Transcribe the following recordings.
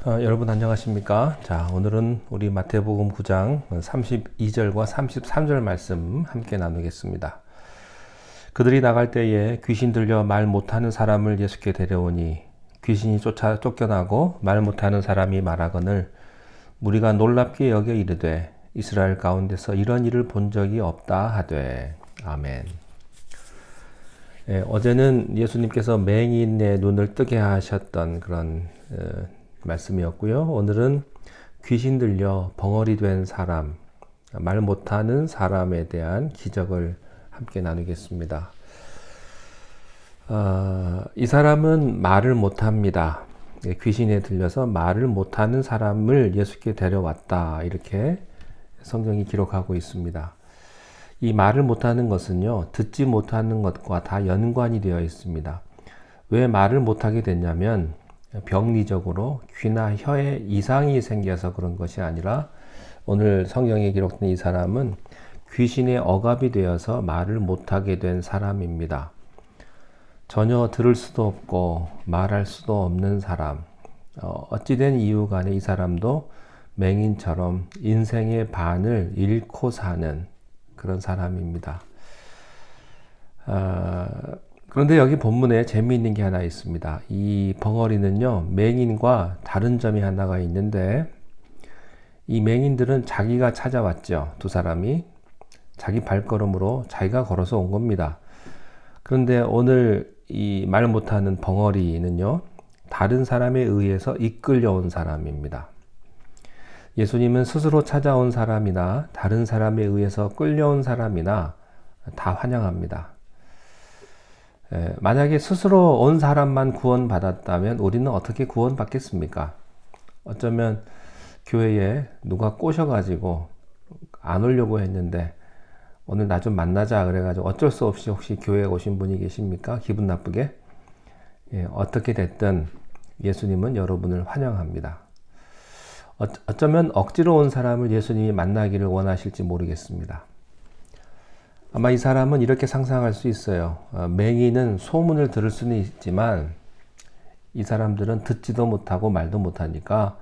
여러분 안녕하십니까? 자, 오늘은 우리 마태복음 9장 32절과 33절 말씀 함께 나누겠습니다. 그들이 나갈 때에 귀신 들려 말 못하는 사람을 예수께 데려오니 귀신이 쫓겨나고 말 못하는 사람이 말하거늘 무리가 놀랍게 여겨 이르되 이스라엘 가운데서 이런 일을 본 적이 없다 하되. 아멘. 어제는 예수님께서 맹인의 눈을 뜨게 하셨던 그런 말씀이었고요. 오늘은 귀신 들려 벙어리 된 사람, 말 못하는 사람에 대한 기적을 함께 나누겠습니다. 이 사람은 말을 못합니다. 귀신에 들려서 말을 못하는 사람을 예수께 데려왔다, 이렇게 성경이 기록하고 있습니다. 이 말을 못하는 것은요, 듣지 못하는 것과 다 연관이 되어 있습니다. 왜 말을 못하게 됐냐면 병리적으로 귀나 혀에 이상이 생겨서 그런 것이 아니라 오늘 성경에 기록된 이 사람은 귀신의 억압이 되어서 말을 못하게 된 사람입니다. 전혀 들을 수도 없고 말할 수도 없는 사람, 어찌된 이유 간에 이 사람도 맹인처럼 인생의 반을 잃고 사는 그런 사람입니다. 그런데 여기 본문에 재미있는 게 하나 있습니다. 이 벙어리는요, 맹인과 다른 점이 하나가 있는데, 이 맹인들은 자기가 찾아왔죠. 두 사람이 자기 발걸음으로 자기가 걸어서 온 겁니다. 그런데 오늘 이 말 못하는 벙어리는요, 다른 사람에 의해서 이끌려온 사람입니다. 예수님은 스스로 찾아온 사람이나 다른 사람에 의해서 끌려온 사람이나 다 환영합니다. 만약에 스스로 온 사람만 구원받았다면 우리는 어떻게 구원받겠습니까? 어쩌면 교회에 누가 꼬셔가지고 안 오려고 했는데 오늘 나 좀 만나자 그래가지고 어쩔 수 없이 혹시 교회에 오신 분이 계십니까? 기분 나쁘게? 어떻게 됐든 예수님은 여러분을 환영합니다. 어쩌면 억지로 온 사람을 예수님이 만나기를 원하실지 모르겠습니다. 아마 이 사람은 이렇게 상상할 수 있어요. 맹인은 소문을 들을 수는 있지만 이 사람들은 듣지도 못하고 말도 못하니까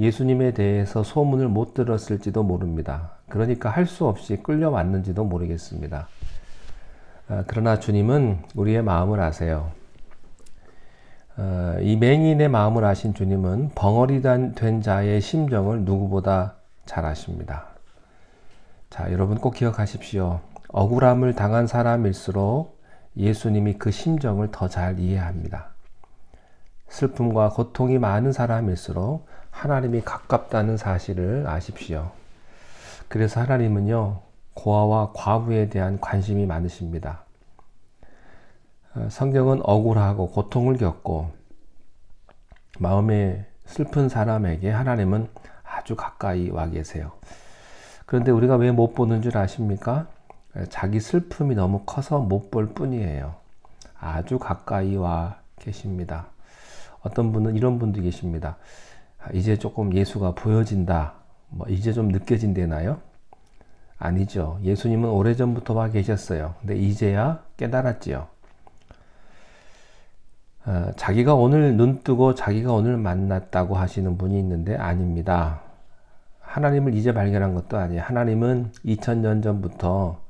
예수님에 대해서 소문을 못 들었을지도 모릅니다. 그러니까 할 수 없이 끌려왔는지도 모르겠습니다. 그러나 주님은 우리의 마음을 아세요. 이 맹인의 마음을 아신 주님은 벙어리 된 자의 심정을 누구보다 잘 아십니다. 자, 여러분 꼭 기억하십시오. 억울함을 당한 사람일수록 예수님이 그 심정을 더 잘 이해합니다. 슬픔과 고통이 많은 사람일수록 하나님이 가깝다는 사실을 아십시오. 그래서 하나님은요, 고아와 과부에 대한 관심이 많으십니다. 성경은 억울하고 고통을 겪고 마음에 슬픈 사람에게 하나님은 아주 가까이 와 계세요. 그런데 우리가 왜 못 보는 줄 아십니까? 자기 슬픔이 너무 커서 못 볼 뿐이에요. 아주 가까이 와 계십니다. 어떤 분은 이런 분도 계십니다. 이제 조금 예수가 보여진다. 이제 좀 느껴진대나요? 아니죠. 예수님은 오래전부터 와 계셨어요. 근데 이제야 깨달았지요. 자기가 오늘 눈 뜨고 자기가 오늘 만났다고 하시는 분이 있는데 아닙니다. 하나님을 이제 발견한 것도 아니에요. 하나님은 2000년 전부터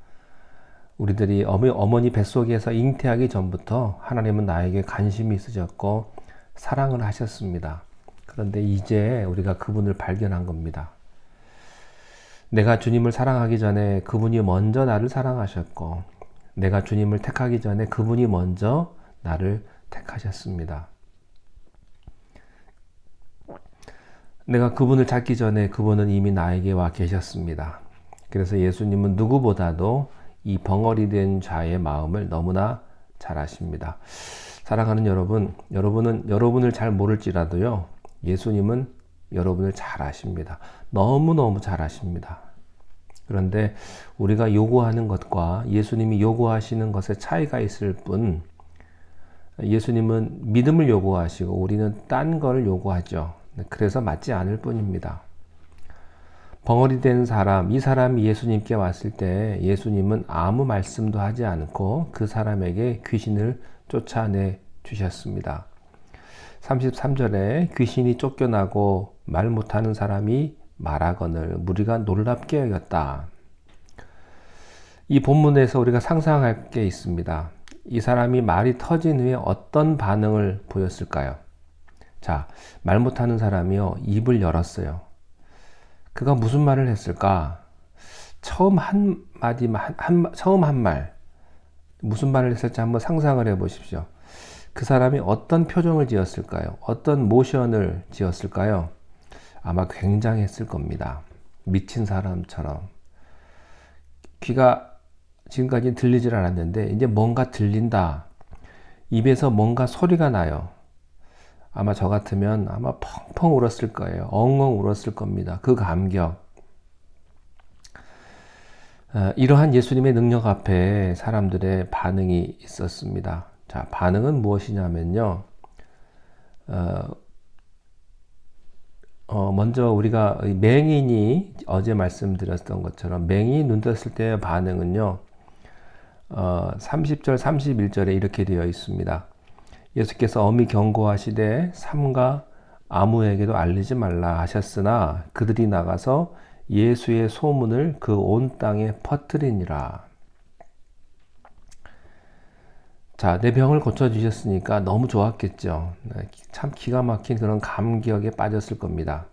우리들이 어머니 뱃속에서 잉태하기 전부터 하나님은 나에게 관심이 있으셨고 사랑을 하셨습니다. 그런데 이제 우리가 그분을 발견한 겁니다. 내가 주님을 사랑하기 전에 그분이 먼저 나를 사랑하셨고 내가 주님을 택하기 전에 그분이 먼저 나를 택하셨습니다. 내가 그분을 찾기 전에 그분은 이미 나에게 와 계셨습니다. 그래서 예수님은 누구보다도 이 벙어리 된 자의 마음을 너무나 잘 아십니다. 사랑하는 여러분, 여러분은 여러분을 잘 모를지라도요, 예수님은 여러분을 잘 아십니다. 너무너무 잘 아십니다. 그런데 우리가 요구하는 것과 예수님이 요구하시는 것에 차이가 있을 뿐, 예수님은 믿음을 요구하시고 우리는 딴 걸 요구하죠. 그래서 맞지 않을 뿐입니다. 벙어리 된 사람, 이 사람이 예수님께 왔을 때 예수님은 아무 말씀도 하지 않고 그 사람에게 귀신을 쫓아내 주셨습니다. 33절에 귀신이 쫓겨나고 말 못하는 사람이 말하거늘 무리가 놀랍게 여겼다. 이 본문에서 우리가 상상할 게 있습니다. 이 사람이 말이 터진 후에 어떤 반응을 보였을까요? 자, 말 못하는 사람이요, 입을 열었어요. 그가 무슨 말을 했을까? 처음 한 말, 무슨 말을 했을지 한번 상상을 해 보십시오. 그 사람이 어떤 표정을 지었을까요? 어떤 모션을 지었을까요? 아마 굉장했을 겁니다. 미친 사람처럼. 귀가 지금까지 들리질 않았는데 이제 뭔가 들린다. 입에서 뭔가 소리가 나요. 아마 저 같으면 아마 펑펑 울었을 거예요. 엉엉 울었을 겁니다. 그 감격. 이러한 예수님의 능력 앞에 사람들의 반응이 있었습니다. 자, 반응은 무엇이냐면요. 먼저 우리가 맹인이 어제 말씀드렸던 것처럼 맹인이 눈 떴을 때의 반응은요. 30절 31절에 이렇게 되어 있습니다. 예수께서 엄히 경고하시되 삼가 아무에게도 알리지 말라 하셨으나 그들이 나가서 예수의 소문을 그 온 땅에 퍼뜨리니라. 자, 내 병을 고쳐주셨으니까 너무 좋았겠죠. 참 기가 막힌 그런 감격에 빠졌을 겁니다.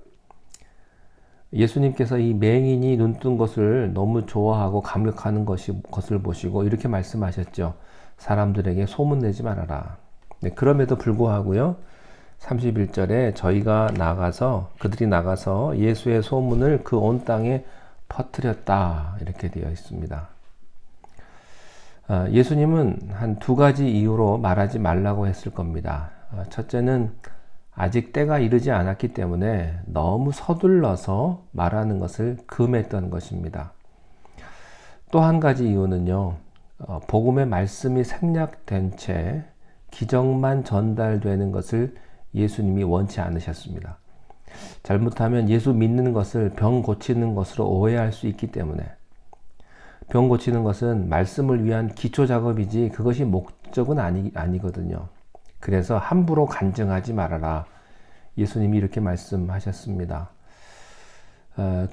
예수님께서 이 맹인이 눈 뜬 것을 너무 좋아하고 감격하는 것을 보시고 이렇게 말씀하셨죠. 사람들에게 소문내지 말아라. 네, 그럼에도 불구하고요. 31절에 그들이 나가서 예수의 소문을 그 온 땅에 퍼뜨렸다. 이렇게 되어 있습니다. 예수님은 한 두 가지 이유로 말하지 말라고 했을 겁니다. 첫째는 아직 때가 이르지 않았기 때문에 너무 서둘러서 말하는 것을 금했던 것입니다. 또 한 가지 이유는요, 복음의 말씀이 생략된 채 기적만 전달되는 것을 예수님이 원치 않으셨습니다. 잘못하면 예수 믿는 것을 병 고치는 것으로 오해할 수 있기 때문에 병 고치는 것은 말씀을 위한 기초 작업이지 그것이 목적은 아니거든요. 그래서 함부로 간증하지 말아라. 예수님이 이렇게 말씀하셨습니다.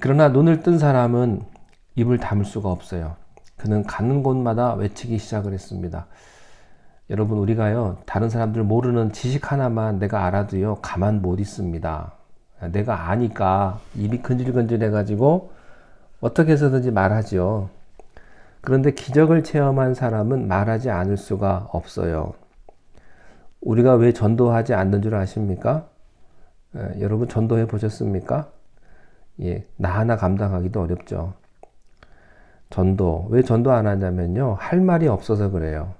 그러나 눈을 뜬 사람은 입을 다물 수가 없어요. 그는 가는 곳마다 외치기 시작을 했습니다. 여러분, 우리가요, 다른 사람들 모르는 지식 하나만 내가 알아도요, 가만 못 있습니다. 내가 아니까 입이 근질근질해가지고 어떻게 해서든지 말하죠. 그런데 기적을 체험한 사람은 말하지 않을 수가 없어요. 우리가 왜 전도하지 않는 줄 아십니까? 여러분 전도해 보셨습니까? 예, 나 하나 감당하기도 어렵죠. 왜 전도 안 하냐면요. 할 말이 없어서 그래요.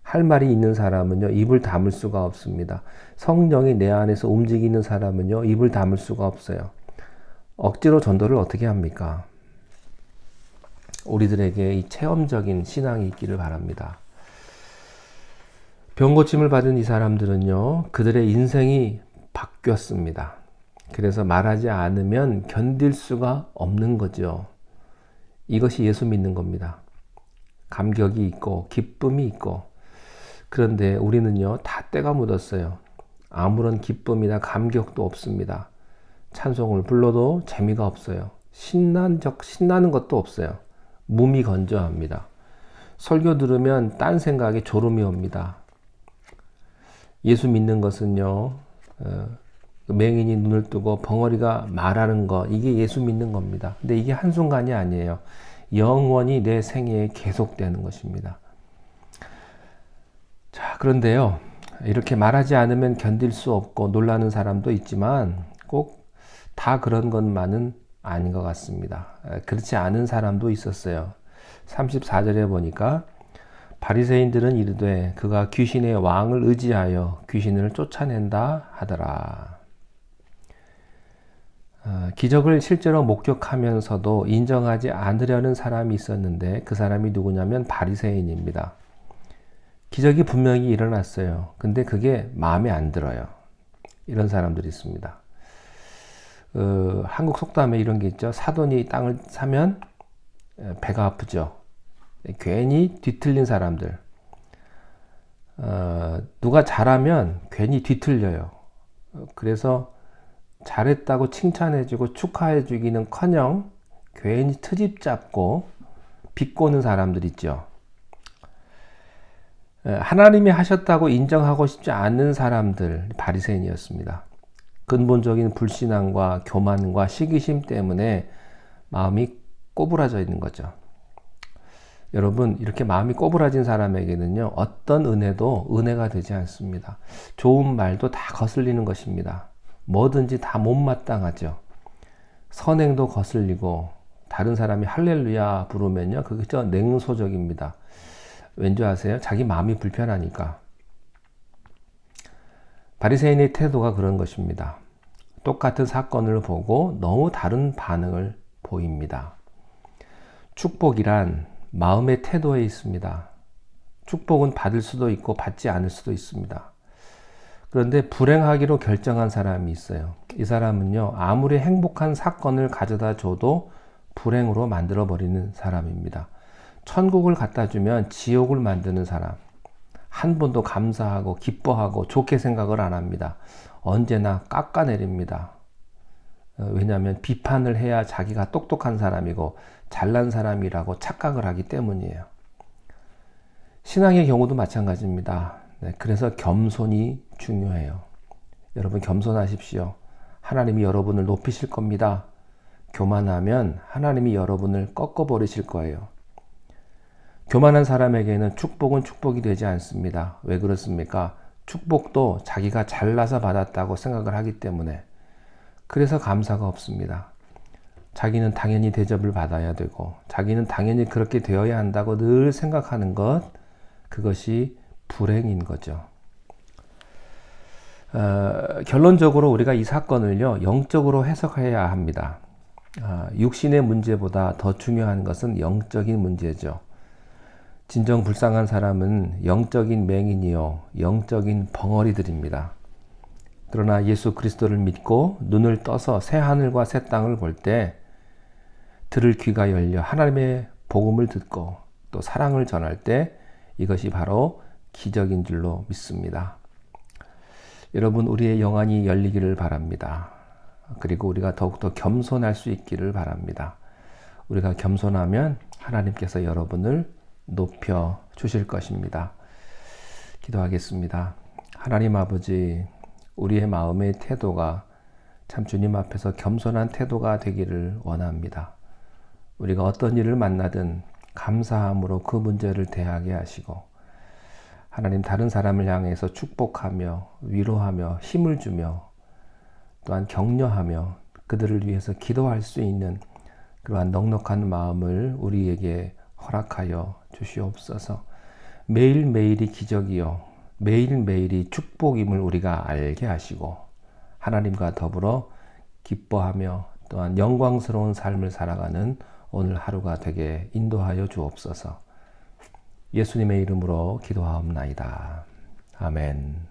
할 말이 있는 사람은요, 입을 다물 수가 없습니다. 성령이 내 안에서 움직이는 사람은요, 입을 다물 수가 없어요. 억지로 전도를 어떻게 합니까? 우리들에게 이 체험적인 신앙이 있기를 바랍니다. 병 고침을 받은 이 사람들은요, 그들의 인생이 바뀌었습니다. 그래서 말하지 않으면 견딜 수가 없는 거죠. 이것이 예수 믿는 겁니다. 감격이 있고 기쁨이 있고. 그런데 우리는요, 다 때가 묻었어요. 아무런 기쁨이나 감격도 없습니다. 찬송을 불러도 재미가 없어요. 신나는 것도 없어요. 몸이 건조합니다. 설교 들으면 딴 생각에 졸음이 옵니다. 예수 믿는 것은요, 맹인이 눈을 뜨고 벙어리가 말하는 것, 이게 예수 믿는 겁니다. 근데 이게 한순간이 아니에요. 영원히 내 생애에 계속되는 것입니다. 자, 그런데요, 이렇게 말하지 않으면 견딜 수 없고 놀라는 사람도 있지만 꼭 다 그런 것만은 아닌 것 같습니다. 그렇지 않은 사람도 있었어요. 34절에 보니까 바리새인들은 이르되 그가 귀신의 왕을 의지하여 귀신을 쫓아낸다 하더라. 기적을 실제로 목격하면서도 인정하지 않으려는 사람이 있었는데 그 사람이 누구냐면 바리새인입니다. 기적이 분명히 일어났어요. 근데 그게 마음에 안 들어요. 이런 사람들이 있습니다. 한국 속담에 이런 게 있죠. 사돈이 땅을 사면 배가 아프죠. 괜히 뒤틀린 사람들. 누가 잘하면 괜히 뒤틀려요. 그래서 잘했다고 칭찬해주고 축하해주기는커녕 괜히 트집 잡고 비꼬는 사람들 있죠. 하나님이 하셨다고 인정하고 싶지 않은 사람들, 바리새인이었습니다. 근본적인 불신앙과 교만과 시기심 때문에 마음이 꼬부라져 있는 거죠. 여러분, 이렇게 마음이 꼬부라진 사람에게는요, 어떤 은혜도 은혜가 되지 않습니다. 좋은 말도 다 거슬리는 것입니다. 뭐든지 다 못마땅하죠. 선행도 거슬리고 다른 사람이 할렐루야 부르면요, 그게 저 냉소적입니다. 왠지 아세요? 자기 마음이 불편하니까. 바리새인의 태도가 그런 것입니다. 똑같은 사건을 보고 너무 다른 반응을 보입니다. 축복이란 마음의 태도에 있습니다. 축복은 받을 수도 있고 받지 않을 수도 있습니다. 그런데 불행하기로 결정한 사람이 있어요. 이 사람은요, 아무리 행복한 사건을 가져다 줘도 불행으로 만들어버리는 사람입니다. 천국을 갖다 주면 지옥을 만드는 사람. 한 번도 감사하고 기뻐하고 좋게 생각을 안 합니다. 언제나 깎아내립니다. 왜냐하면 비판을 해야 자기가 똑똑한 사람이고 잘난 사람이라고 착각을 하기 때문이에요. 신앙의 경우도 마찬가지입니다. 그래서 겸손이 중요해요. 여러분, 겸손하십시오. 하나님이 여러분을 높이실 겁니다. 교만하면 하나님이 여러분을 꺾어버리실 거예요. 교만한 사람에게는 축복은 축복이 되지 않습니다. 왜 그렇습니까? 축복도 자기가 잘나서 받았다고 생각을 하기 때문에. 그래서 감사가 없습니다. 자기는 당연히 대접을 받아야 되고 자기는 당연히 그렇게 되어야 한다고 늘 생각하는 것, 그것이 불행인 거죠. 결론적으로 우리가 이 사건을요, 영적으로 해석해야 합니다. 육신의 문제보다 더 중요한 것은 영적인 문제죠. 진정 불쌍한 사람은 영적인 맹인이요, 영적인 벙어리들입니다. 그러나 예수 그리스도를 믿고 눈을 떠서 새 하늘과 새 땅을 볼 때 들을 귀가 열려 하나님의 복음을 듣고 또 사랑을 전할 때 이것이 바로 기적인 줄로 믿습니다. 여러분, 우리의 영안이 열리기를 바랍니다. 그리고 우리가 더욱더 겸손할 수 있기를 바랍니다. 우리가 겸손하면 하나님께서 여러분을 높여 주실 것입니다. 기도하겠습니다. 하나님 아버지, 우리의 마음의 태도가 참 주님 앞에서 겸손한 태도가 되기를 원합니다. 우리가 어떤 일을 만나든 감사함으로 그 문제를 대하게 하시고, 하나님, 다른 사람을 향해서 축복하며 위로하며 힘을 주며 또한 격려하며 그들을 위해서 기도할 수 있는 그러한 넉넉한 마음을 우리에게 허락하여 주시옵소서. 매일매일이 기적이요, 매일매일이 축복임을 우리가 알게 하시고 하나님과 더불어 기뻐하며 또한 영광스러운 삶을 살아가는 오늘 하루가 되게 인도하여 주옵소서. 예수님의 이름으로 기도하옵나이다. 아멘.